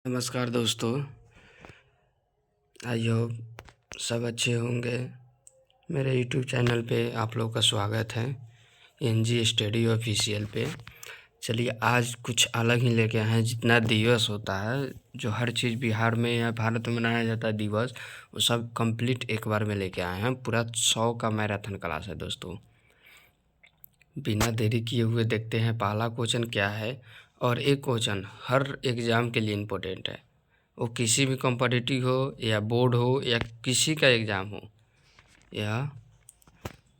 नमस्कार दोस्तों, I hope सब अच्छे होंगे। मेरे यूट्यूब चैनल पे आप लोग का स्वागत है, एनजी स्टडी ऑफिशियल पे। चलिए आज कुछ अलग ही लेके आए हैं। जितना दिवस होता है, जो हर चीज़ बिहार में या भारत में मनाया जाता है दिवस, वो सब कंप्लीट एक बार में लेके आए हैं। पूरा 100 का मैराथन क्लास है दोस्तों। बिना देरी किए हुए देखते हैं पहला क्वेश्चन क्या है। और एक क्वेश्चन हर एग्ज़ाम के लिए इम्पोर्टेंट है, वो किसी भी कॉम्पिटिटिव हो या बोर्ड हो या किसी का एग्ज़ाम हो, यह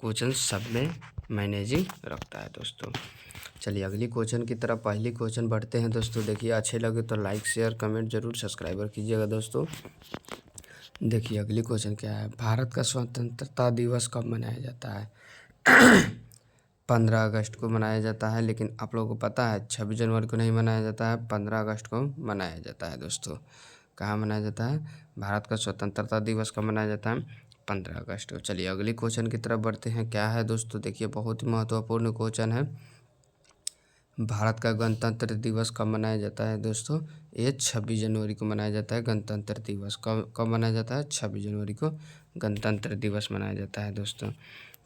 क्वेश्चन सब में मैनेजिंग रखता है दोस्तों। चलिए अगली क्वेश्चन की तरफ पहली क्वेश्चन बढ़ते हैं दोस्तों। देखिए अच्छे लगे तो लाइक शेयर कमेंट जरूर सब्सक्राइबर कीजिएगा दोस्तों। देखिए अगली क्वेश्चन क्या है, भारत का स्वतंत्रता दिवस कब मनाया जाता है? 15 अगस्त को मनाया जाता है, लेकिन आप लोगों को पता है 26 जनवरी को नहीं मनाया जाता है, 15 अगस्त को मनाया जाता है दोस्तों। कहाँ मनाया जाता है? भारत का स्वतंत्रता दिवस कब मनाया जाता है? 15 अगस्त को। चलिए अगली क्वेश्चन की तरफ बढ़ते हैं। क्या है दोस्तों? देखिए बहुत ही महत्वपूर्ण क्वेश्चन है। भारत का गणतंत्र दिवस कब मनाया जाता है दोस्तों? ये 26 जनवरी को मनाया जाता है गणतंत्र दिवस। कब कब मनाया जाता है? 26 जनवरी को गणतंत्र दिवस मनाया जाता है दोस्तों।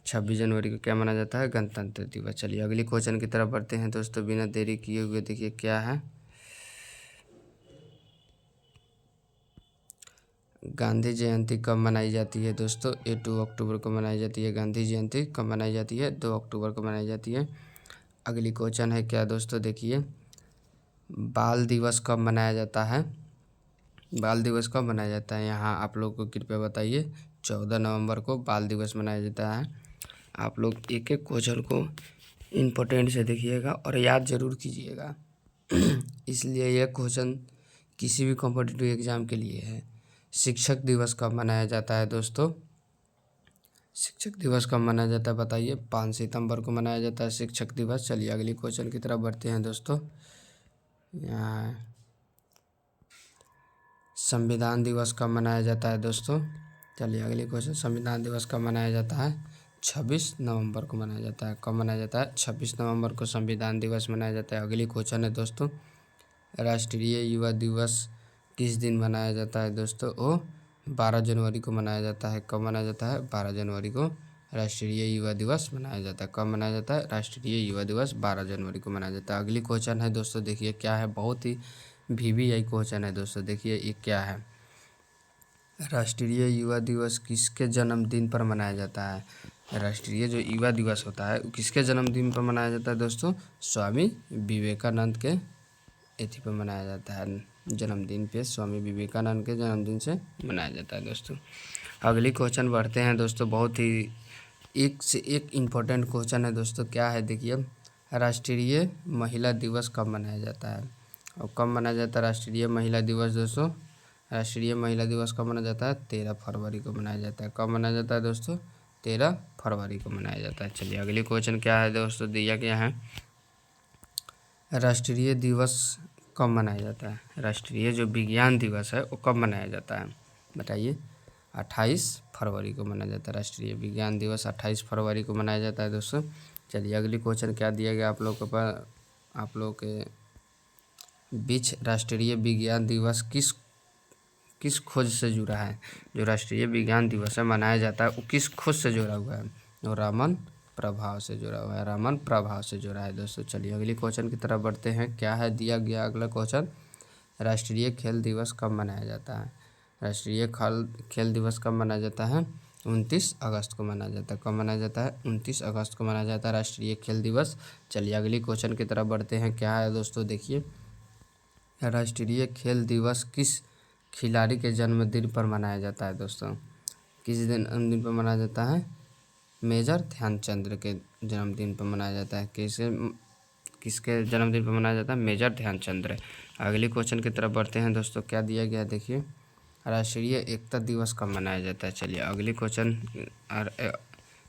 26 जनवरी को क्या मनाया जाता है? गणतंत्र दिवस। चलिए अगली क्वेश्चन की तरफ बढ़ते हैं दोस्तों बिना देरी किए हुए। देखिए क्या है, गांधी जयंती कब मनाई जाती है दोस्तों? ये 2 अक्टूबर को मनाई जाती है। गांधी जयंती कब मनाई जाती है? 2 अक्टूबर को मनाई जाती है। अगली क्वेश्चन है क्या दोस्तों? देखिए बाल दिवस कब मनाया जाता है? बाल दिवस कब मनाया जाता है? यहाँ आप लोग को कृपया बताइए। 14 नवंबर को बाल दिवस मनाया जाता है। आप लोग एक एक क्वेश्चन को इम्पोर्टेंट से देखिएगा और याद जरूर कीजिएगा। इसलिए यह क्वेश्चन किसी भी कॉम्पिटिटिव एग्ज़ाम के लिए है। शिक्षक दिवस कब मनाया जाता है दोस्तों? शिक्षक दिवस कब मनाया जाता है बताइए। 5 सितंबर को मनाया जाता है शिक्षक दिवस। चलिए अगली क्वेश्चन की तरफ बढ़ते हैं दोस्तों। यहाँ संविधान दिवस कब मनाया जाता है दोस्तों? चलिए अगली क्वेश्चन, संविधान दिवस कब मनाया जाता है? 26 नवंबर को मनाया जाता है। कब मनाया जाता है? 26 नवंबर को संविधान दिवस मनाया जाता है। अगली क्वेश्चन है दोस्तों, राष्ट्रीय युवा दिवस किस दिन मनाया जाता है दोस्तों? वो 12 जनवरी को मनाया जाता है। कब मनाया जाता है? 12 जनवरी को राष्ट्रीय युवा दिवस मनाया जाता है। कब मनाया जाता है? राष्ट्रीय युवा दिवस 12 जनवरी को मनाया जाता है। अगली क्वेश्चन है दोस्तों, देखिए क्या है, बहुत ही VVI क्वेश्चन है दोस्तों। देखिए ये क्या है, राष्ट्रीय युवा दिवस किसके जन्मदिन पर मनाया जाता है? राष्ट्रीय जो युवा दिवस होता है वो किसके जन्मदिन पर मनाया जाता है दोस्तों? स्वामी विवेकानंद के एथी पर मनाया जाता है, जन्मदिन पे स्वामी विवेकानंद के जन्मदिन से मनाया जाता है दोस्तों। अगली क्वेश्चन बढ़ते हैं दोस्तों, बहुत ही एक से एक इम्पोर्टेंट क्वेश्चन है दोस्तों। क्या है देखिए, राष्ट्रीय महिला दिवस कब मनाया जाता है? और कब मनाया जाता है राष्ट्रीय महिला दिवस दोस्तों? राष्ट्रीय महिला दिवस कब मनाया जाता है? 13 फरवरी को मनाया जाता है। कब मनाया जाता है दोस्तों? 13 फरवरी को मनाया जाता है। चलिए अगली क्वेश्चन क्या है दोस्तों, दिया गया है, राष्ट्रीय दिवस कब मनाया जाता है? राष्ट्रीय जो विज्ञान दिवस है वो कब मनाया जाता है बताइए। 28 फरवरी को मनाया जाता है। राष्ट्रीय विज्ञान दिवस 28 फरवरी को मनाया जाता है दोस्तों। चलिए अगली क्वेश्चन क्या दिया गया आप लोग के पास, आप लोग के बीच राष्ट्रीय विज्ञान दिवस किस किस खोज से जुड़ा है? जो राष्ट्रीय विज्ञान दिवस है मनाया जाता है वो किस खोज से जुड़ा हुआ है? और रामन प्रभाव से जुड़ा हुआ है। रामन प्रभाव से जुड़ा है दोस्तों। चलिए अगली क्वेश्चन की तरफ बढ़ते हैं। क्या है दिया गया अगला क्वेश्चन, राष्ट्रीय खेल दिवस कब मनाया जाता है? राष्ट्रीय खेल दिवस कब मनाया जाता है? 29 अगस्त को मनाया जाता है। कब मनाया जाता है? 29 अगस्त को मनाया जाता है राष्ट्रीय खेल दिवस। चलिए अगली क्वेश्चन की तरफ बढ़ते हैं। क्या है दोस्तों देखिए, राष्ट्रीय खेल दिवस किस खिलाड़ी के जन्मदिन पर मनाया जाता है दोस्तों? किस दिन पर मनाया जाता है? मेजर ध्यानचंद के जन्मदिन पर मनाया जाता है। किसके जन्मदिन पर मनाया जाता है? मेजर ध्यानचंद। अगली क्वेश्चन की तरफ बढ़ते हैं दोस्तों। क्या दिया गया देखिए, राष्ट्रीय एकता दिवस कब मनाया जाता है? चलिए अगली क्वेश्चन,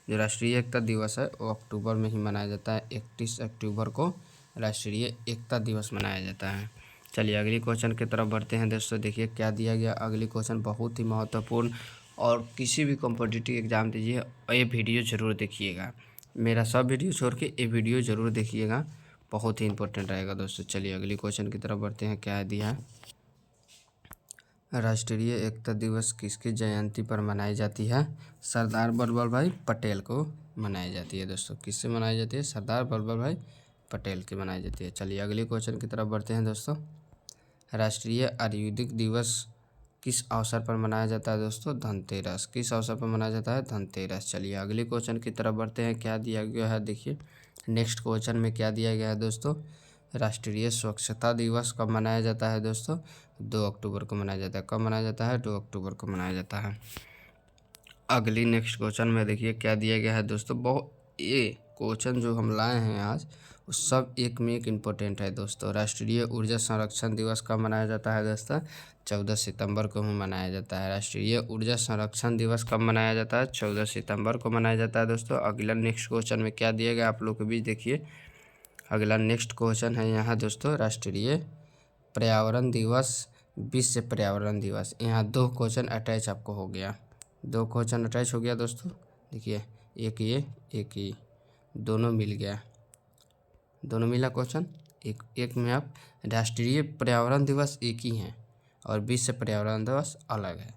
जो राष्ट्रीय एकता दिवस है वो अक्टूबर में ही मनाया जाता है। 31 अक्टूबर को राष्ट्रीय एकता दिवस मनाया जाता है। चलिए अगली क्वेश्चन की तरफ बढ़ते हैं दोस्तों। देखिए क्या दिया गया अगली क्वेश्चन, बहुत ही महत्वपूर्ण, और किसी भी कॉम्पिटिटिव एग्ज़ाम दीजिए ये वीडियो ज़रूर देखिएगा। मेरा सब वीडियो छोड़ के ये वीडियो ज़रूर देखिएगा, बहुत ही इंपॉर्टेंट रहेगा दोस्तों। चलिए अगली क्वेश्चन की तरफ बढ़ते हैं। क्या दिया है, राष्ट्रीय एकता दिवस किसकी जयंती पर मनाई जाती है? सरदार वल्लभ भाई पटेल को मनाई जाती है दोस्तों। किससे मनाई जाती है? सरदार वल्लभ भाई पटेल की मनाई जाती है। चलिए अगले क्वेश्चन की तरफ बढ़ते हैं दोस्तों। राष्ट्रीय आयुर्वेदिक दिवस किस अवसर पर मनाया जाता है दोस्तों? धनतेरस। किस अवसर पर मनाया जाता है? धनतेरस। चलिए अगले क्वेश्चन की तरफ बढ़ते हैं। क्या दिया गया है देखिए, नेक्स्ट क्वेश्चन में क्या दिया गया है दोस्तों? राष्ट्रीय स्वच्छता दिवस कब मनाया जाता है दोस्तों? 2 अक्टूबर को मनाया जाता है। कब मनाया जाता है? 2 अक्टूबर को मनाया जाता है। अगली नेक्स्ट क्वेश्चन में देखिए क्या दिया गया है दोस्तों। बहुत ये क्वेश्चन जो हम लाए हैं आज वो सब एक में एक इम्पोर्टेंट है दोस्तों। राष्ट्रीय ऊर्जा संरक्षण दिवस कब मनाया जाता है दोस्तों? 14 सितंबर को मनाया जाता है। राष्ट्रीय ऊर्जा संरक्षण दिवस कब मनाया जाता है? 14 सितंबर को मनाया जाता है दोस्तों। अगला नेक्स्ट क्वेश्चन में क्या दिया गया आप लोग के बीच देखिए। अगला नेक्स्ट क्वेश्चन है यहाँ दोस्तों, राष्ट्रीय पर्यावरण दिवस, विश्व पर्यावरण दिवस। यहाँ 2 क्वेश्चन अटैच आपको हो गया, 2 क्वेश्चन अटैच हो गया दोस्तों। देखिए एक ये एक ये दोनों मिल गया, दोनों मिला क्वेश्चन। एक में आप राष्ट्रीय पर्यावरण दिवस एक ही हैं और विश्व पर्यावरण दिवस अलग है।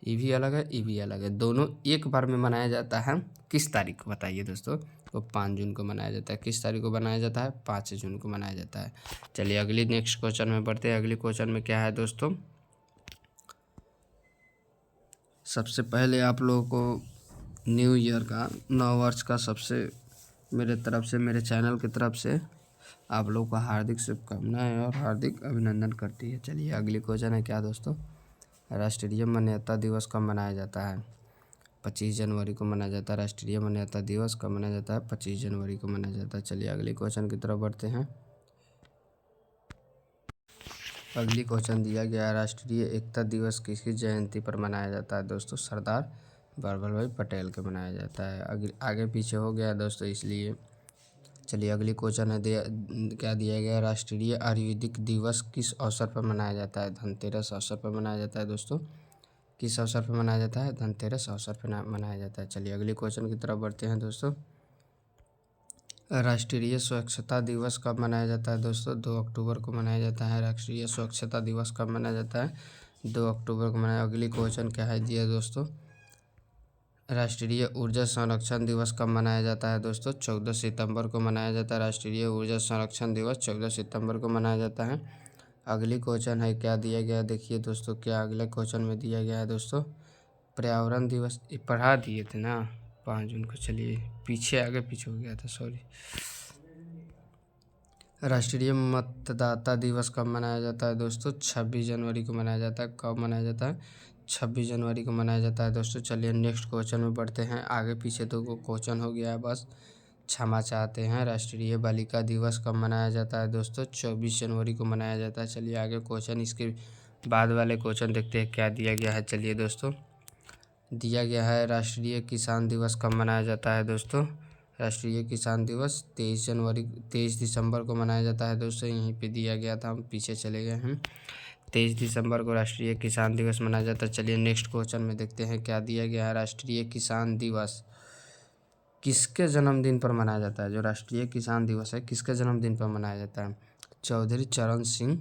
ये भी अलग है, ये भी अलग है, दोनों एक बार में मनाया जाता है। किस तारीख को बताइए दोस्तों? वो 5 जून को मनाया जाता है। किस तारीख को मनाया जाता है? 5 जून को मनाया जाता है। चलिए अगली नेक्स्ट क्वेश्चन में बढ़ते हैं। अगले क्वेश्चन में क्या है दोस्तों? सबसे पहले आप लोगों को न्यू ईयर का, नव वर्ष का सबसे मेरे तरफ से, मेरे चैनल की तरफ से आप लोग को हार्दिक शुभकामनाएं और हार्दिक अभिनंदन करती है। चलिए अगली क्वेश्चन है क्या दोस्तों? राष्ट्रीय मान्यता दिवस कब मनाया जाता है? 25 जनवरी को मनाया जाता है। राष्ट्रीय मान्यता दिवस कब मनाया जाता है? 25 जनवरी को मनाया जाता है। चलिए अगले क्वेश्चन की तरफ बढ़ते हैं। अगली क्वेश्चन दिया गया है, राष्ट्रीय एकता दिवस किसकी जयंती पर मनाया जाता है दोस्तों? सरदार वल्लभ भाई पटेल के मनाया जाता है। आगे पीछे हो गया दोस्तों इसलिए। चलिए अगली क्वेश्चन है क्या दिया गया है, राष्ट्रीय आयुर्वेदिक दिवस किस अवसर पर मनाया जाता है? धनतेरस अवसर पर मनाया जाता है दोस्तों। किस अवसर पर मनाया जाता है? धनतेरस अवसर पर मनाया जाता है। चलिए अगले क्वेश्चन की तरफ बढ़ते हैं दोस्तों। राष्ट्रीय स्वच्छता दिवस कब मनाया जाता है दोस्तों? 2 अक्टूबर को मनाया जाता है। राष्ट्रीय स्वच्छता दिवस कब मनाया जाता है? 2 अक्टूबर को मनाया। अगली क्वेश्चन क्या है दिया दोस्तों, राष्ट्रीय ऊर्जा संरक्षण दिवस कब मनाया जाता है दोस्तों? 14 सितंबर को मनाया जाता है। राष्ट्रीय ऊर्जा संरक्षण दिवस 14 सितंबर को मनाया जाता है। अगली क्वेश्चन है क्या दिया गया देखिए दोस्तों, क्या अगले क्वेश्चन में दिया गया है दोस्तों, पर्यावरण दिवस पढ़ा दिए थे ना 5 जून को। चलिए पीछे आगे पीछे हो गया था, सॉरी। राष्ट्रीय मतदाता दिवस कब मनाया जाता है दोस्तों? 26 जनवरी को मनाया जाता है। कब मनाया जाता है? 26 जनवरी को मनाया जाता है दोस्तों। चलिए नेक्स्ट क्वेश्चन में बढ़ते हैं। आगे पीछे तो क्वेश्चन हो गया है, बस क्षमा चाहते हैं। राष्ट्रीय बालिका दिवस कब मनाया जाता है दोस्तों? 24 जनवरी को मनाया जाता है। चलिए आगे क्वेश्चन, इसके बाद वाले क्वेश्चन देखते हैं क्या दिया गया है। चलिए दोस्तों दिया गया है, राष्ट्रीय किसान दिवस कब मनाया जाता है दोस्तों? राष्ट्रीय किसान दिवस 23 दिसंबर को मनाया जाता है दोस्तों। यहीं पे दिया गया था, हम पीछे चले गए हैं। 23 दिसंबर को राष्ट्रीय किसान दिवस मनाया जाता है। चलिए नेक्स्ट क्वेश्चन में देखते हैं क्या दिया गया है। राष्ट्रीय किसान दिवस किसके जन्मदिन पर मनाया जाता है? जो राष्ट्रीय किसान दिवस है किसके जन्मदिन पर मनाया जाता है? चौधरी चरण सिंह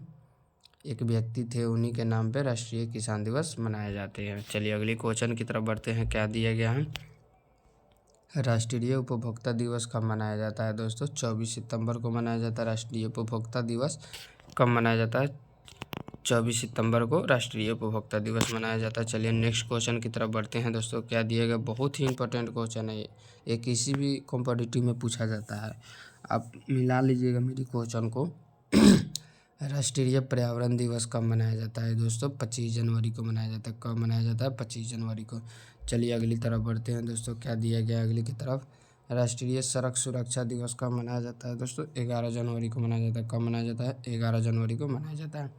एक व्यक्ति थे, उन्हीं के नाम पे राष्ट्रीय किसान दिवस मनाए जाते हैं। चलिए अगली क्वेश्चन की तरफ बढ़ते हैं। क्या दिया गया है, राष्ट्रीय उपभोक्ता दिवस कब मनाया जाता है दोस्तों? 24 सितंबर को मनाया जाता है। राष्ट्रीय उपभोक्ता दिवस कब मनाया जाता है? 24 सितंबर को राष्ट्रीय उपभोक्ता दिवस मनाया जाता है। चलिए नेक्स्ट क्वेश्चन की तरफ बढ़ते हैं दोस्तों। क्या दिया गया, बहुत ही इंपॉर्टेंट क्वेश्चन है ये किसी भी कॉम्पिटिटिव में पूछा जाता है, आप मिला लीजिएगा मेरी क्वेश्चन को। राष्ट्रीय पर्यावरण दिवस कब मनाया जाता है दोस्तों? 25 जनवरी को मनाया जाता है। कब मनाया जाता है? 25 जनवरी को। चलिए अगली तरफ बढ़ते हैं दोस्तों। क्या दिया गया अगली की तरफ, राष्ट्रीय सड़क सुरक्षा दिवस कब मनाया जाता है दोस्तों? 11 जनवरी को मनाया जाता है। कब मनाया जाता है? 11 जनवरी को मनाया जाता है।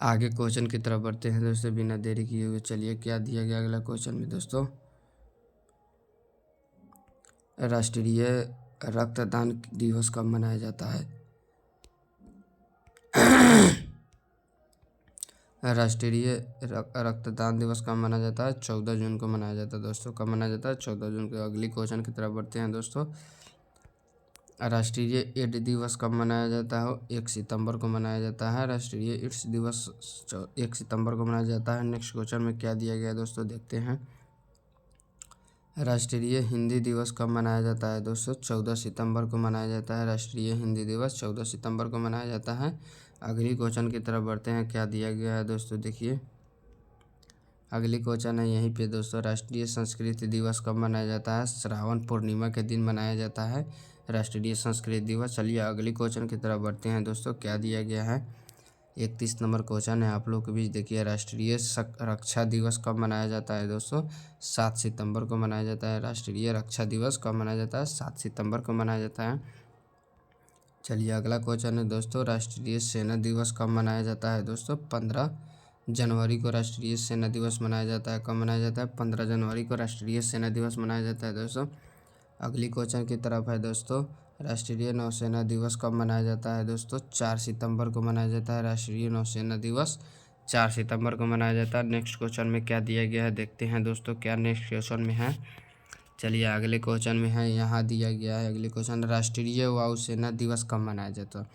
आगे क्वेश्चन की तरफ बढ़ते हैं दोस्तों बिना देरी किए हुए। चलिए क्या दिया गया अगला क्वेश्चन में दोस्तों, राष्ट्रीय रक्तदान दिवस कब मनाया जाता है? राष्ट्रीय रक्तदान दिवस कब मनाया जाता है? 14 जून को मनाया जाता है दोस्तों। कब मनाया जाता है? 14 जून को। अगली क्वेश्चन की तरफ बढ़ते हैं दोस्तों। राष्ट्रीय एड्स दिवस कब मनाया जाता है? 1 सितंबर को मनाया जाता है। राष्ट्रीय एड्स दिवस 1 सितंबर को मनाया जाता है। नेक्स्ट क्वेश्चन में क्या दिया गया है दोस्तों, देखते हैं। राष्ट्रीय हिंदी दिवस कब मनाया जाता है दोस्तों? 14 सितंबर को मनाया जाता है। राष्ट्रीय हिंदी दिवस 14 सितंबर को मनाया जाता है। अगली क्वेश्चन की तरफ बढ़ते हैं। क्या दिया गया है दोस्तों, देखिए अगली क्वेश्चन है यहीं पे दोस्तों। राष्ट्रीय संस्कृत दिवस कब मनाया जाता है? श्रावण पूर्णिमा के दिन मनाया जाता है राष्ट्रीय संस्कृत दिवस। चलिए अगली क्वेश्चन की तरफ बढ़ते हैं दोस्तों। क्या दिया गया है? 31 नंबर क्वेश्चन है आप लोग के बीच। देखिए राष्ट्रीय रक्षा दिवस कब मनाया जाता है दोस्तों? 7 सितंबर को मनाया जाता है। राष्ट्रीय रक्षा दिवस कब मनाया जाता है? 7 सितंबर को मनाया जाता है। चलिए अगला क्वेश्चन है दोस्तों। राष्ट्रीय सेना दिवस कब मनाया जाता है दोस्तों? 15 जनवरी को राष्ट्रीय सेना दिवस मनाया जाता है। कब मनाया जाता है? 15 जनवरी को राष्ट्रीय सेना दिवस मनाया जाता है दोस्तों। अगली क्वेश्चन की तरफ है दोस्तों। राष्ट्रीय नौसेना दिवस कब मनाया जाता है दोस्तों? 4 सितंबर को मनाया जाता है। राष्ट्रीय नौसेना दिवस 4 सितंबर को मनाया जाता है। नेक्स्ट क्वेश्चन में क्या दिया गया है, देखते हैं दोस्तों क्या नेक्स्ट क्वेश्चन में है। चलिए अगले क्वेश्चन में है, यहाँ दिया गया है अगले क्वेश्चन। राष्ट्रीय वायुसेना दिवस कब मनाया जाता है?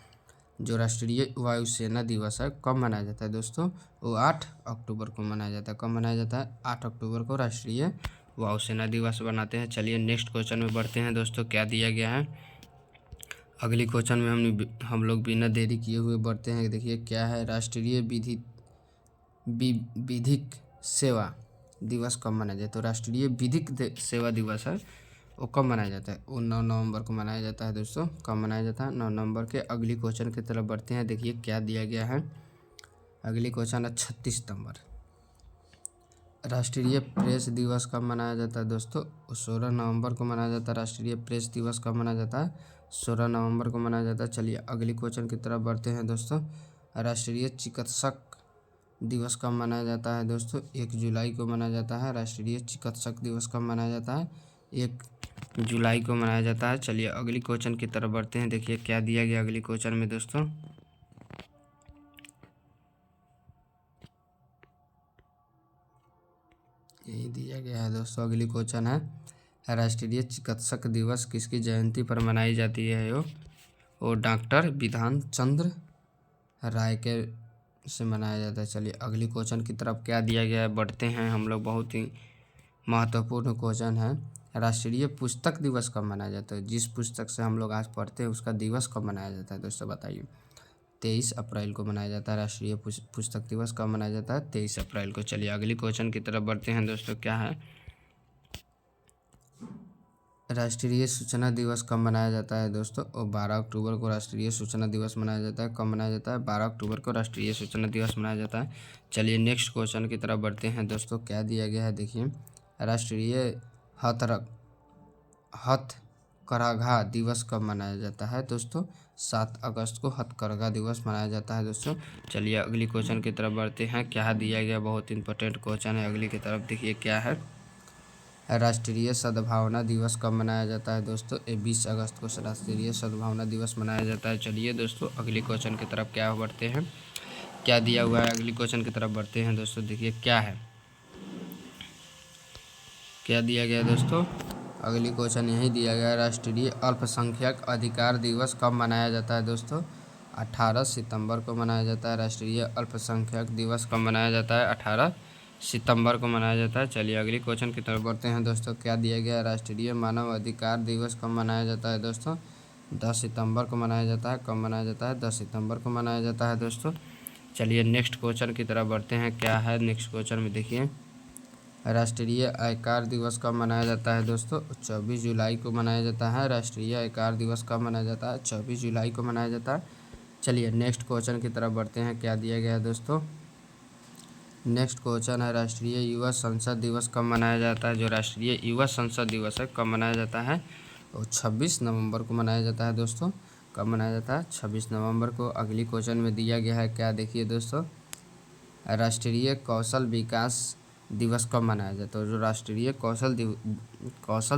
जो राष्ट्रीय वायुसेना दिवस है कब मनाया जाता है दोस्तों? वो 8 अक्टूबर को मनाया जाता है। कब मनाया जाता है? 8 अक्टूबर को राष्ट्रीय वायुसेना दिवस बनाते हैं। चलिए नेक्स्ट क्वेश्चन में बढ़ते हैं दोस्तों। क्या दिया गया है? अगली क्वेश्चन में हम लोग बिना देरी किए हुए बढ़ते हैं। देखिए क्या है। राष्ट्रीय विधिक सेवा दिवस कब मनाया जाता है? तो राष्ट्रीय विधिक सेवा दिवस है वो कब मनाया जाता है? वो 9 नवंबर को मनाया जाता है दोस्तों। कब मनाया जाता है? 9 नवंबर के। अगली क्वेश्चन की तरफ बढ़ते हैं। देखिए क्या दिया गया है। अगली क्वेश्चन है 36 नंबर। राष्ट्रीय प्रेस दिवस कब मनाया जाता है दोस्तों? 16 नवंबर को मनाया जाता है। राष्ट्रीय प्रेस दिवस कब मनाया जाता है? 16 नवंबर को मनाया जाता है। चलिए अगली क्वेश्चन की तरफ बढ़ते हैं दोस्तों। राष्ट्रीय चिकित्सक दिवस कब मनाया जाता है दोस्तों? 1 जुलाई को मनाया जाता है। राष्ट्रीय चिकित्सक दिवस कब मनाया जाता है? 1 जुलाई को मनाया जाता है। चलिए अगली क्वेश्चन की तरफ बढ़ते हैं। देखिए क्या दिया गया अगली क्वेश्चन में दोस्तों। यही दिया गया है दोस्तों। अगली क्वेश्चन है राष्ट्रीय चिकित्सक दिवस किसकी जयंती पर मनाई जाती है? वो डॉक्टर विधान चंद्र राय के से मनाया जाता है। चलिए अगली क्वेश्चन की तरफ क्या दिया गया है, बढ़ते हैं हम लोग। बहुत ही महत्वपूर्ण क्वेश्चन है। राष्ट्रीय पुस्तक दिवस कब मनाया जाता है? जिस पुस्तक से हम लोग आज पढ़ते हैं उसका दिवस कब मनाया जाता है दोस्तों, बताइए। 23 अप्रैल को मनाया जाता है। राष्ट्रीय पुस्तक दिवस कब मनाया जाता है? 23 अप्रैल को। चलिए अगली क्वेश्चन की तरफ बढ़ते हैं दोस्तों। क्या है? राष्ट्रीय सूचना दिवस कब मनाया जाता है दोस्तों? और 12 अक्टूबर को राष्ट्रीय सूचना दिवस मनाया जाता है। कब मनाया जाता है? 12 अक्टूबर को राष्ट्रीय सूचना दिवस मनाया जाता है। चलिए नेक्स्ट क्वेश्चन की तरफ बढ़ते हैं दोस्तों। क्या दिया गया है, देखिए। राष्ट्रीय हथकरघा दिवस कब मनाया जाता है दोस्तों? 7 अगस्त को हथकरघा दिवस मनाया जाता है दोस्तों। चलिए अगली क्वेश्चन की तरफ बढ़ते हैं। क्या दिया गया, बहुत इंपॉर्टेंट क्वेश्चन है। अगली की तरफ देखिए क्या है। राष्ट्रीय सद्भावना दिवस कब मनाया जाता है दोस्तों? 20 अगस्त को राष्ट्रीय सद्भावना दिवस मनाया जाता है। चलिए दोस्तों अगली क्वेश्चन की तरफ क्या बढ़ते हैं। क्या दिया हुआ है, अगली क्वेश्चन की तरफ बढ़ते हैं दोस्तों। देखिए क्या है, क्या दिया गया दोस्तों। अगली क्वेश्चन यही दिया गया है। राष्ट्रीय अल्पसंख्यक अधिकार दिवस कब मनाया जाता है दोस्तों? 18 सितंबर को मनाया जाता है। राष्ट्रीय अल्पसंख्यक दिवस कब मनाया जाता है? 18 सितंबर को मनाया जाता है। चलिए अगली क्वेश्चन की तरफ बढ़ते हैं दोस्तों। क्या दिया गया है। राष्ट्रीय मानव अधिकार दिवस कब मनाया जाता है दोस्तों? 10 सितंबर को मनाया जाता है। कब मनाया जाता है? 10 सितंबर को मनाया जाता है दोस्तों। चलिए नेक्स्ट क्वेश्चन की तरफ बढ़ते हैं। क्या है नेक्स्ट क्वेश्चन में, देखिए। राष्ट्रीय आयकर दिवस कब मनाया जाता है दोस्तों? 24 जुलाई को मनाया जाता है। राष्ट्रीय आयकर दिवस कब मनाया जाता है? 24 जुलाई को मनाया जाता है। चलिए नेक्स्ट क्वेश्चन की तरफ बढ़ते हैं। क्या दिया गया है दोस्तों। नेक्स्ट क्वेश्चन है राष्ट्रीय युवा संसद दिवस कब मनाया जाता है? जो राष्ट्रीय युवा संसद दिवस है कब मनाया जाता है? और 26 नवंबर को मनाया जाता है दोस्तों। कब मनाया जाता है? 26 नवंबर को। अगली क्वेश्चन में दिया गया है, क्या देखिए दोस्तों। राष्ट्रीय कौशल विकास दिवस कब मनाया जाता है? जो राष्ट्रीय कौशल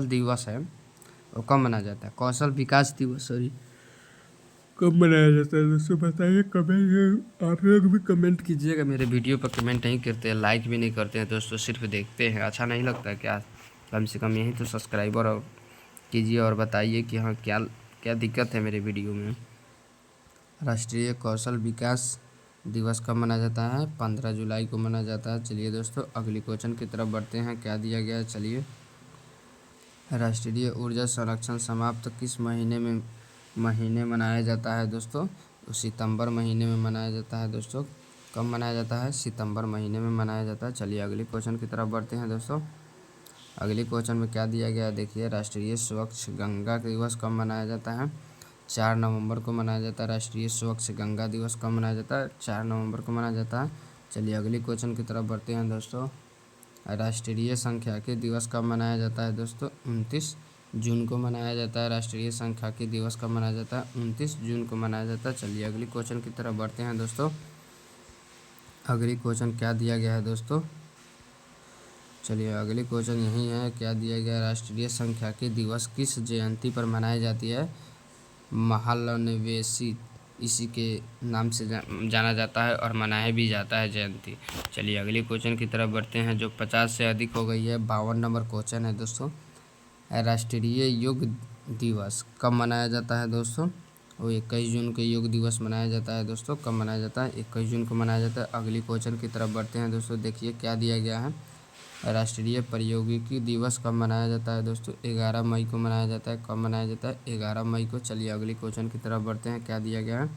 दिवस है वो कब मनाया जाता है? कौशल विकास दिवस कब मनाया जाता है दोस्तों, बताइए कमेंट। आप लोग भी कमेंट कीजिएगा। मेरे वीडियो पर कमेंट नहीं करते हैं, लाइक भी नहीं करते हैं दोस्तों, सिर्फ देखते हैं। अच्छा नहीं लगता क्या? कम से कम यही तो सब्सक्राइबर कीजिए और बताइए कि हाँ क्या क्या दिक्कत है मेरे वीडियो में। राष्ट्रीय कौशल विकास दिवस कब मनाया जाता है? 15 जुलाई को मनाया जाता है। चलिए दोस्तों अगली क्वेश्चन की तरफ बढ़ते हैं। क्या दिया गया है, चलिए। राष्ट्रीय ऊर्जा संरक्षण समाप्त किस महीने मनाया जाता है दोस्तों? तो सितंबर महीने में मनाया जाता है दोस्तों। कब मनाया जाता है? सितंबर महीने में मनाया जाता है। चलिए अगली क्वेश्चन की तरफ बढ़ते हैं दोस्तों। अगली क्वेश्चन में क्या दिया गया है, देखिए। राष्ट्रीय स्वच्छ गंगा दिवस कब मनाया जाता है? 4 नवंबर को मनाया जाता है। राष्ट्रीय स्वच्छ गंगा दिवस कब मनाया जाता है? 4 नवंबर को मनाया जाता है। चलिए अगली क्वेश्चन की तरफ बढ़ते हैं दोस्तों। राष्ट्रीय सांख्यिकी दिवस कब मनाया जाता है दोस्तों? 29 जून को मनाया जाता है। राष्ट्रीय सांख्यिकी दिवस कब मनाया जाता है? 29 जून को मनाया जाता है। चलिए अगली क्वेश्चन की तरफ बढ़ते हैं दोस्तों। अगली क्वेश्चन क्या दिया गया है दोस्तों? चलिए अगली क्वेश्चन यही है। क्या दिया गया? राष्ट्रीय सांख्यिकी दिवस किस जयंती पर मनाई जाती है? महालनोबिस इसी के नाम से जाना जाता है और मनाया भी जाता है जयंती। चलिए अगली क्वेश्चन की तरफ बढ़ते हैं, जो 50 से अधिक हो गई है। 52 नंबर क्वेश्चन है दोस्तों। राष्ट्रीय योग दिवस कब मनाया जाता है दोस्तों? वो 21 जून को योग दिवस मनाया जाता है दोस्तों। कब मनाया जाता है? 21 जून को मनाया जाता है। अगली क्वेश्चन की तरफ बढ़ते हैं दोस्तों। देखिए क्या दिया गया है। राष्ट्रीय प्रौद्योगिकी दिवस कब मनाया जाता है दोस्तों? 11 मई को मनाया जाता है। कब मनाया जाता है? 11 मई को। चलिए अगली क्वेश्चन की तरफ बढ़ते हैं। क्या दिया गया है?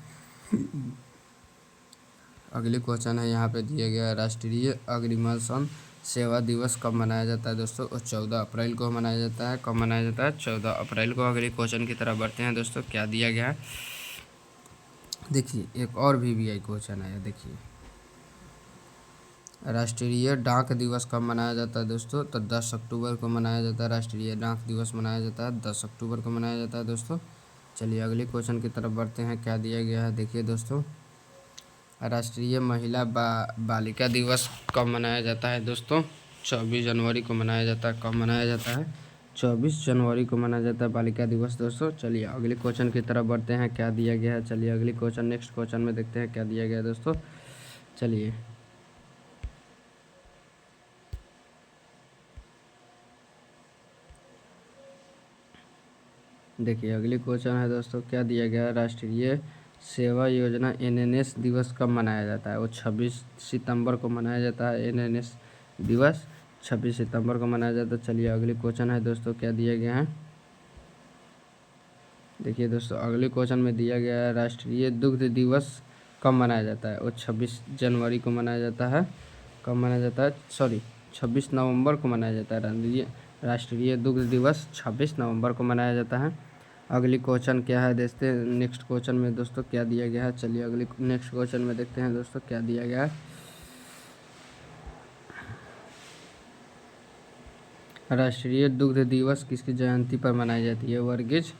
अगली क्वेश्चन है यहाँ पे दिया गया है। राष्ट्रीय अग्निशमन सेवा दिवस कब मनाया जाता है दोस्तों? और 14 अप्रैल को मनाया जाता है। कब मनाया जाता है? 14 अप्रैल को। अगली क्वेश्चन की तरफ बढ़ते हैं दोस्तों। क्या दिया गया है, देखिए। एक और VVI क्वेश्चन है, देखिए। राष्ट्रीय डाक दिवस कब मनाया जाता है दोस्तों? तो 10 अक्टूबर को मनाया जाता है। राष्ट्रीय डाक दिवस मनाया जाता है 10 अक्टूबर को मनाया जाता है दोस्तों। चलिए अगली क्वेश्चन की तरफ बढ़ते हैं। क्या दिया गया है, देखिए दोस्तों। राष्ट्रीय महिला बालिका दिवस कब मनाया जाता है दोस्तों? 24 जनवरी को मनाया जाता है। कब मनाया जाता है? 24 जनवरी को मनाया जाता है बालिका दिवस दोस्तों। चलिए अगली क्वेश्चन की तरफ बढ़ते हैं। क्या दिया गया है, चलिए अगली क्वेश्चन नेक्स्ट क्वेश्चन में देखते हैं क्या दिया गया है दोस्तों। चलिए देखिए अगली क्वेश्चन है दोस्तों। क्या दिया गया है? राष्ट्रीय सेवा योजना NNS दिवस कब मनाया जाता है? वो 26 सितंबर को मनाया जाता है। NNS दिवस 26 सितंबर को मनाया जाता है। चलिए अगली क्वेश्चन है दोस्तों। क्या दिया गया है, देखिए दोस्तों। अगले क्वेश्चन में दिया गया है। राष्ट्रीय दुग्ध दिवस कब मनाया जाता है? वो 26 जनवरी को मनाया जाता है। कब मनाया जाता है? सॉरी, 26 नवंबर को मनाया जाता है। राष्ट्रीय दुग्ध दिवस 26 नवंबर को मनाया जाता है। अगली क्वेश्चन क्या है, देखते हैं नेक्स्ट क्वेश्चन में दोस्तों क्या दिया गया है। चलिए अगली नेक्स्ट क्वेश्चन में देखते हैं दोस्तों क्या दिया गया है। राष्ट्रीय दुग्ध दिवस किसकी जयंती पर मनाई जाती है? वर्गीज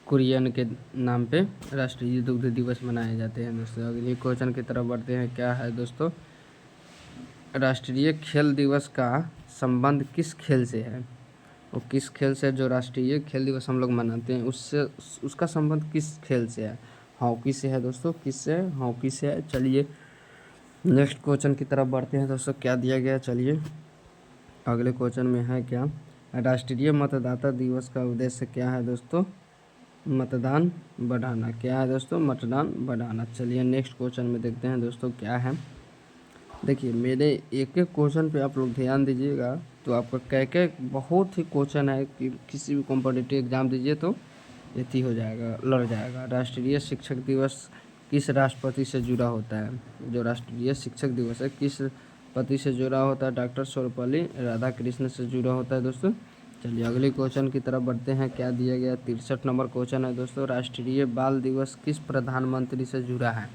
कुरियन के नाम पे राष्ट्रीय दुग्ध दिवस मनाए जाते हैं दोस्तों। अगली क्वेश्चन की तरफ बढ़ते हैं। क्या है दोस्तों? राष्ट्रीय खेल दिवस का संबंध किस खेल से है? वो किस खेल से, जो राष्ट्रीय खेल दिवस हम लोग मनाते हैं उससे उसका संबंध किस खेल से है? हॉकी से है दोस्तों। किससे? हॉकी से है। चलिए नेक्स्ट क्वेश्चन की तरफ बढ़ते हैं दोस्तों। क्या दिया गया, चलिए अगले क्वेश्चन में है क्या। राष्ट्रीय मतदाता दिवस का उद्देश्य क्या है दोस्तों? मतदान बढ़ाना। क्या है दोस्तों? मतदान बढ़ाना। चलिए नेक्स्ट क्वेश्चन में देखते हैं दोस्तों क्या है। देखिए मेरे एक एक क्वेश्चन पे आप लोग ध्यान दीजिएगा तो आपका क्या बहुत ही क्वेश्चन है कि किसी भी कॉम्पिटिटिव एग्जाम दीजिए तो यति हो जाएगा, लड़ जाएगा। राष्ट्रीय शिक्षक दिवस किस राष्ट्रपति से जुड़ा होता है? जो राष्ट्रीय शिक्षक दिवस है किस पति से जुड़ा होता है? डॉक्टर सर्वपल्ली राधाकृष्ण से जुड़ा होता है दोस्तों। चलिए अगले क्वेश्चन की तरफ बढ़ते हैं। क्या दिया गया? 63 नंबर क्वेश्चन है दोस्तों। राष्ट्रीय बाल दिवस किस प्रधानमंत्री से जुड़ा है?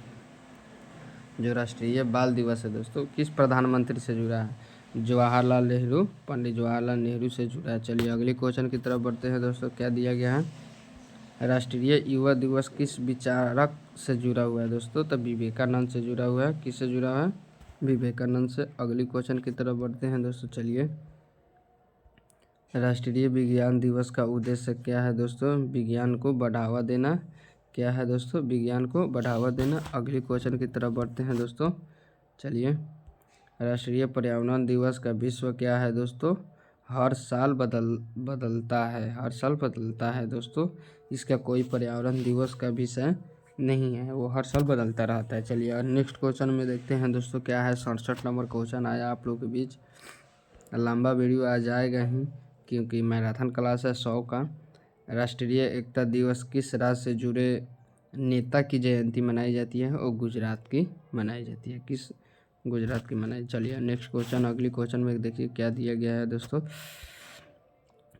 जो राष्ट्रीय बाल दिवस है दोस्तों किस प्रधानमंत्री से जुड़ा है? जवाहरलाल नेहरू, पंडित जवाहरलाल नेहरू से जुड़ा है। चलिए अगले क्वेश्चन की तरफ बढ़ते हैं दोस्तों। क्या दिया गया है? राष्ट्रीय युवा दिवस किस विचारक से जुड़ा हुआ है दोस्तों? तो विवेकानंद से जुड़ा हुआ है। किससे जुड़ा हुआ है? विवेकानंद से। अगली क्वेश्चन की तरफ बढ़ते हैं दोस्तों। चलिए राष्ट्रीय विज्ञान दिवस का उद्देश्य क्या है दोस्तों? विज्ञान को बढ़ावा देना। क्या है दोस्तों? विज्ञान को बढ़ावा देना। अगली क्वेश्चन की तरफ बढ़ते हैं दोस्तों। चलिए राष्ट्रीय पर्यावरण दिवस का विश्व क्या है दोस्तों? हर साल बदलता है। हर साल बदलता है दोस्तों। इसका कोई पर्यावरण दिवस का विषय नहीं है, वो हर साल बदलता रहता है। चलिए और नेक्स्ट क्वेश्चन में देखते हैं दोस्तों क्या है। 67 नंबर क्वेश्चन आया आप लोग के बीच। लंबा वीडियो आ जाएगा ही क्योंकि मैराथन क्लास है 100 का। राष्ट्रीय एकता दिवस किस राज्य से जुड़े नेता की जयंती मनाई जाती है? और गुजरात की मनाई जाती है। किस गुजरात की मनाई। चलिए नेक्स्ट क्वेश्चन, अगली क्वेश्चन में देखिए क्या दिया गया है दोस्तों।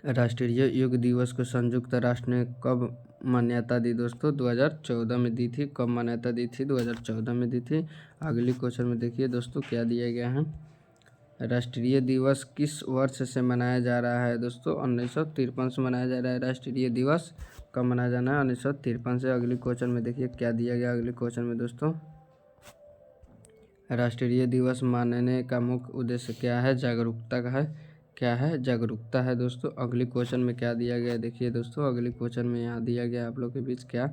राष्ट्रीय योग दिवस को संयुक्त राष्ट्र ने कब मान्यता दी दोस्तों? 2014 में दी थी। कब मान्यता दी थी? 2014 में दी थी। अगली क्वेश्चन में देखिए दोस्तों क्या दिया गया है। राष्ट्रीय दिवस किस वर्ष से मनाया जा रहा है दोस्तों? 1953 से मनाया जा रहा है राष्ट्रीय दिवस। कब मनाया जाना है? 1953 से। अगली क्वेश्चन में देखिए क्या दिया गया। अगले क्वेश्चन में दोस्तों राष्ट्रीय दिवस मानने का मुख्य उद्देश्य क्या है? जागरूकता का है। क्या है? जागरूकता है दोस्तों। अगली क्वेश्चन में क्या दिया गया देखिए दोस्तों। अगली क्वेश्चन में यहाँ दिया गया आप लोग के बीच क्या।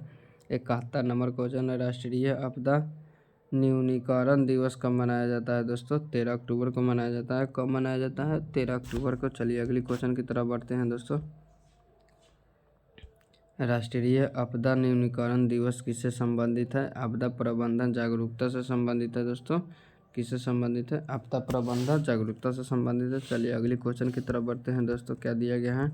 71 नंबर क्वेश्चन है। राष्ट्रीय आपदा न्यूनीकरण दिवस कब मनाया जाता है दोस्तों? 13 अक्टूबर को मनाया जाता है। कब मनाया जाता है? 13 अक्टूबर को। चलिए अगली क्वेश्चन की तरफ बढ़ते हैं दोस्तों। राष्ट्रीय आपदा न्यूनीकरण दिवस किससे संबंधित है? आपदा प्रबंधन जागरूकता से संबंधित है दोस्तों। किससे संबंधित है? आपदा प्रबंधन जागरूकता से संबंधित है। चलिए अगली क्वेश्चन की तरफ बढ़ते हैं दोस्तों। क्या दिया गया है।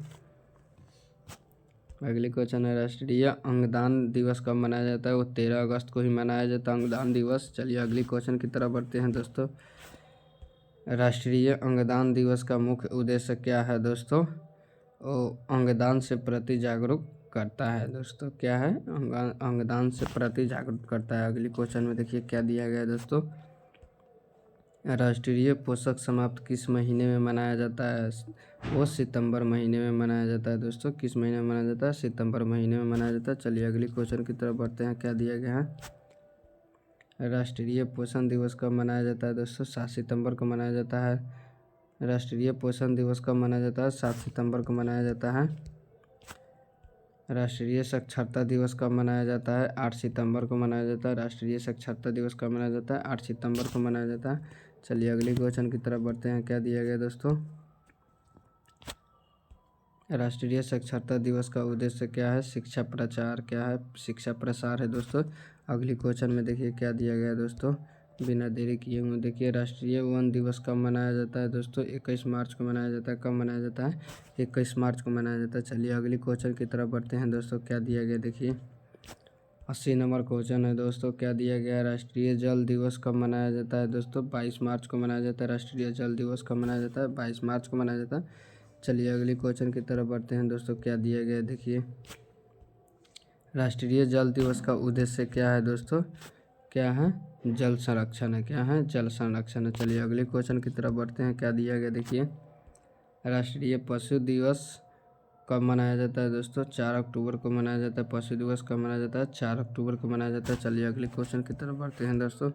अगली क्वेश्चन है राष्ट्रीय अंगदान दिवस कब मनाया जाता है? वो 13 अगस्त को ही मनाया जाता है अंगदान दिवस। चलिए अगली क्वेश्चन की तरफ बढ़ते हैं दोस्तों। राष्ट्रीय अंगदान दिवस का मुख्य उद्देश्य क्या है दोस्तों? वो अंगदान से प्रति जागरूक करता है दोस्तों। क्या है? अंगदान से प्रति जागरूक करता है। अगली क्वेश्चन में देखिए क्या दिया गया है दोस्तों। राष्ट्रीय पोषक समाप्त किस महीने में मनाया जाता है? वो सितंबर महीने में मनाया जाता है दोस्तों। किस महीने में मनाया जाता है? सितंबर महीने में मनाया जाता है। चलिए अगली क्वेश्चन की तरफ बढ़ते हैं। क्या दिया गया है। राष्ट्रीय पोषण दिवस कब मनाया जाता है दोस्तों? 7 सितंबर को मनाया जाता है। राष्ट्रीय पोषण दिवस कब मनाया जाता है? 7 सितंबर को मनाया जाता है। राष्ट्रीय साक्षरता दिवस कब मनाया जाता है? 8 सितंबर को मनाया जाता है। राष्ट्रीय साक्षरता दिवस कब मनाया जाता है? 8 सितंबर को मनाया जाता है। चलिए अगली क्वेश्चन की तरफ बढ़ते हैं। क्या दिया गया दोस्तों। राष्ट्रीय साक्षरता दिवस का उद्देश्य क्या है? शिक्षा प्रचार। क्या है? शिक्षा प्रसार है दोस्तों। अगली क्वेश्चन में देखिए क्या दिया गया दोस्तों। बिना देरी किए हुए देखिए राष्ट्रीय वन दिवस कब मनाया जाता है दोस्तों? 21 मार्च को मनाया जाता है। कब मनाया जाता है? 21 मार्च को मनाया जाता है। चलिए अगली क्वेश्चन की तरफ बढ़ते हैं दोस्तों। क्या दिया गया देखिए। 80 नंबर क्वेश्चन है दोस्तों। क्या दिया गया। राष्ट्रीय जल दिवस कब मनाया जाता है दोस्तों? 22 मार्च को मनाया जाता है। राष्ट्रीय जल दिवस कब मनाया जाता है? 22 मार्च को मनाया जाता है। चलिए अगली क्वेश्चन की तरफ बढ़ते हैं दोस्तों। क्या दिया गया देखिए। राष्ट्रीय जल दिवस का उद्देश्य क्या है दोस्तों? क्या है? जल संरक्षण है। क्या है? जल संरक्षण है। चलिए अगले क्वेश्चन की तरफ बढ़ते हैं। क्या दिया गया देखिए। राष्ट्रीय पशु दिवस कब मनाया जाता है दोस्तों? 4 अक्टूबर को मनाया जाता है। पशु दिवस कब मनाया जाता है? 4 अक्टूबर को मनाया जाता है। चलिए अगले क्वेश्चन की तरफ बढ़ते हैं दोस्तों।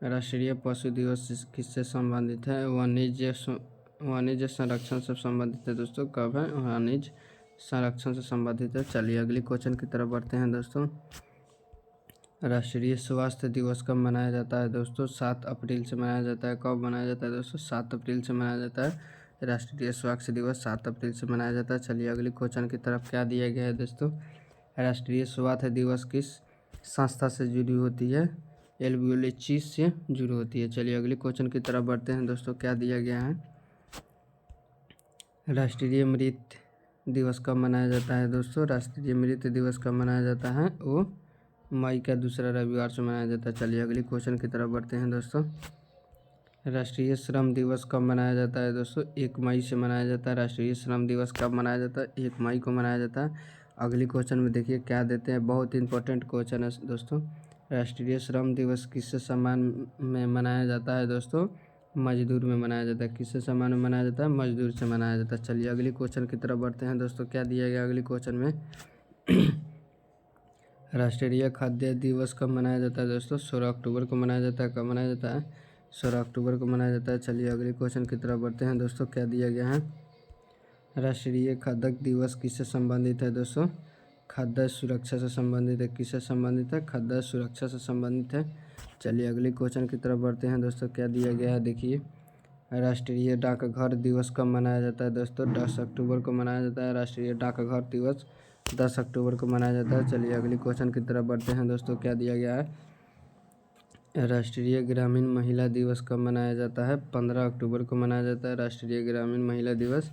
राष्ट्रीय पशु दिवस किससे संबंधित है? वाणिज्य संरक्षण से संबंधित है दोस्तों। कब है? वाणिज्य संरक्षण से संबंधित है। चलिए अगली क्वेश्चन की तरफ बढ़ते हैं दोस्तों। राष्ट्रीय स्वास्थ्य दिवस कब मनाया जाता है दोस्तों? 7 अप्रैल से मनाया जाता है। कब मनाया जाता है दोस्तों? 7 अप्रैल से मनाया जाता है। राष्ट्रीय स्वास्थ्य दिवस 7 अप्रैल से मनाया जाता है। चलिए अगली क्वेश्चन की तरफ क्या दिया गया है दोस्तों। राष्ट्रीय स्वास्थ्य दिवस किस संस्था से जुड़ी होती है? LBOLC से जुड़ी होती है। चलिए अगली क्वेश्चन की तरफ बढ़ते हैं दोस्तों। क्या दिया गया है। राष्ट्रीय मृत दिवस कब मनाया जाता है दोस्तों? राष्ट्रीय मृत दिवस कब मनाया जाता है? वो मई का दूसरा रविवार से मनाया जाता है। चलिए अगली क्वेश्चन की तरफ बढ़ते हैं दोस्तों। राष्ट्रीय श्रम दिवस कब मनाया जाता है दोस्तों? 1 मई से मनाया जाता है। राष्ट्रीय श्रम दिवस कब मनाया जाता है? 1 मई को मनाया जाता है। अगली क्वेश्चन में देखिए क्या देते हैं। बहुत इंपॉर्टेंट क्वेश्चन है दोस्तों। राष्ट्रीय श्रम दिवस किससे सम्मान में मनाया जाता है दोस्तों? मजदूर में मनाया जाता है। किससे सम्मान में मनाया जाता है? मजदूर से मनाया जाता है। चलिए अगली क्वेश्चन की तरफ बढ़ते हैं दोस्तों। क्या दिया गया अगली क्वेश्चन में। राष्ट्रीय खाद्य दिवस कब मनाया जाता है दोस्तों? 16 अक्टूबर को मनाया जाता है। कब मनाया जाता है? 16 अक्टूबर को मनाया जाता है। चलिए अगले क्वेश्चन की तरफ बढ़ते हैं दोस्तों। क्या दिया गया है। राष्ट्रीय खाद्य दिवस किससे संबंधित है दोस्तों? खाद्य सुरक्षा से संबंधित है। किससे संबंधित है? खाद्य सुरक्षा से संबंधित है। चलिए अगले क्वेश्चन की तरफ बढ़ते हैं दोस्तों। क्या दिया गया है देखिए। राष्ट्रीय डाकघर दिवस कब मनाया जाता है दोस्तों? 10 अक्टूबर को मनाया जाता है। राष्ट्रीय डाकघर दिवस 10 अक्टूबर को मनाया जाता है। चलिए अगली क्वेश्चन की तरफ बढ़ते हैं दोस्तों। क्या दिया गया है, राष्ट्रीय ग्रामीण महिला दिवस कब मनाया जाता है? 15 अक्टूबर को मनाया जाता है। राष्ट्रीय ग्रामीण महिला दिवस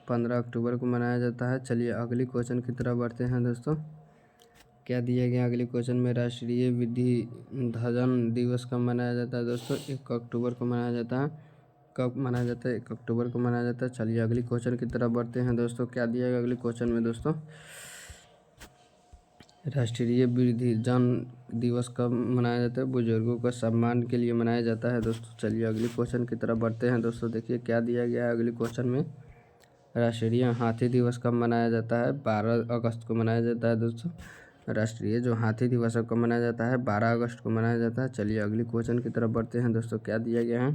15 अक्टूबर को मनाया जाता है। चलिए अगली क्वेश्चन की तरफ बढ़ते हैं दोस्तों। क्या दिया गया अगले क्वेश्चन में, राष्ट्रीय विधिधर्म दिवस कब मनाया जाता है दोस्तों? 1 अक्टूबर को मनाया जाता है। कब मनाया जाता है? 1 अक्टूबर को मनाया जाता है। चलिए अगली क्वेश्चन की तरफ बढ़ते हैं दोस्तों। क्या दिया गया अगले क्वेश्चन में दोस्तों, राष्ट्रीय वृद्धजन दिवस कब मनाया जाता है? बुजुर्गों का सम्मान के लिए मनाया जाता है दोस्तों। चलिए अगली क्वेश्चन की तरफ बढ़ते हैं दोस्तों। देखिए क्या दिया गया है अगले क्वेश्चन में, राष्ट्रीय हाथी दिवस कब मनाया जाता है? 12 अगस्त को मनाया जाता है दोस्तों। राष्ट्रीय जो हाथी दिवस है कब मनाया जाता है? 12 अगस्त को मनाया जाता है। चलिए अगली क्वेश्चन की तरफ बढ़ते हैं दोस्तों। क्या दिया गया है,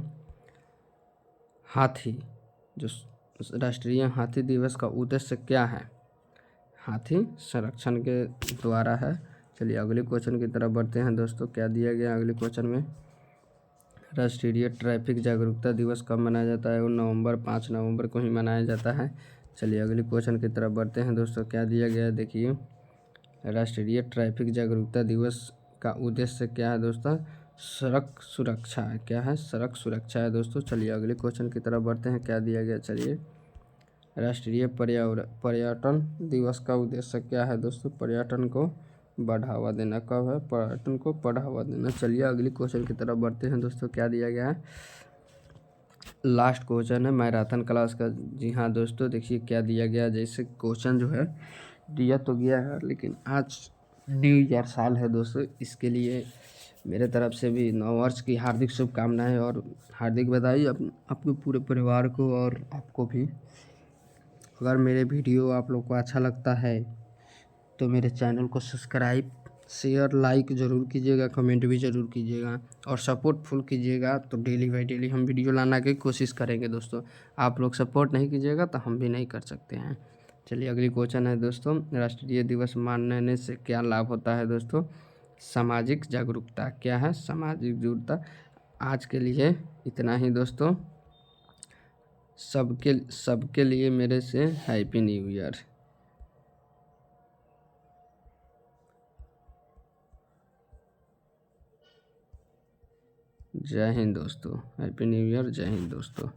हाथी जो राष्ट्रीय हाथी दिवस का उद्देश्य क्या है? हाथी संरक्षण के द्वारा है। चलिए अगले क्वेश्चन की तरफ बढ़ते हैं दोस्तों। क्या दिया गया अगले क्वेश्चन में, राष्ट्रीय ट्रैफिक जागरूकता दिवस कब मनाया जाता है? वो 5 नवंबर को ही मनाया जाता है। चलिए अगले क्वेश्चन की तरफ बढ़ते हैं दोस्तों। क्या दिया गया है, देखिए राष्ट्रीय ट्रैफिक जागरूकता दिवस का उद्देश्य क्या है दोस्तों? सड़क सुरक्षा है। क्या है? सड़क सुरक्षा है दोस्तों। चलिए अगले क्वेश्चन की तरफ बढ़ते हैं। क्या दिया गया, चलिए राष्ट्रीय पर्यटन दिवस का उद्देश्य क्या है दोस्तों? पर्यटन को बढ़ावा देना। कब है? पर्यटन को बढ़ावा देना। चलिए अगली क्वेश्चन की तरफ बढ़ते हैं दोस्तों। क्या दिया गया है, लास्ट क्वेश्चन है मैराथन क्लास का। जी हाँ दोस्तों, देखिए क्या दिया गया, जैसे क्वेश्चन जो है दिया तो गया है, लेकिन आज न्यू ईयर साल है दोस्तों, इसके लिए मेरे तरफ से भी नववर्ष की हार्दिक शुभकामनाएं और हार्दिक बधाई आपके पूरे परिवार को और आपको भी। अगर मेरे वीडियो आप लोग को अच्छा लगता है तो मेरे चैनल को सब्सक्राइब, शेयर, लाइक ज़रूर कीजिएगा, कमेंट भी ज़रूर कीजिएगा और सपोर्ट फुल कीजिएगा। तो डेली बाई डेली हम वीडियो लाना की कोशिश करेंगे दोस्तों। आप लोग सपोर्ट नहीं कीजिएगा तो हम भी नहीं कर सकते हैं। चलिए अगली क्वेश्चन है दोस्तों, राष्ट्रीय दिवस मनाने से क्या लाभ होता है दोस्तों? सामाजिक जागरूकता। क्या है? सामाजिक जागरूकता। आज के लिए इतना ही दोस्तों। सबके लिए मेरे से हैप्पी न्यू ईयर। जय हिंद दोस्तों, हैप्पी न्यू ईयर, जय हिंद दोस्तों।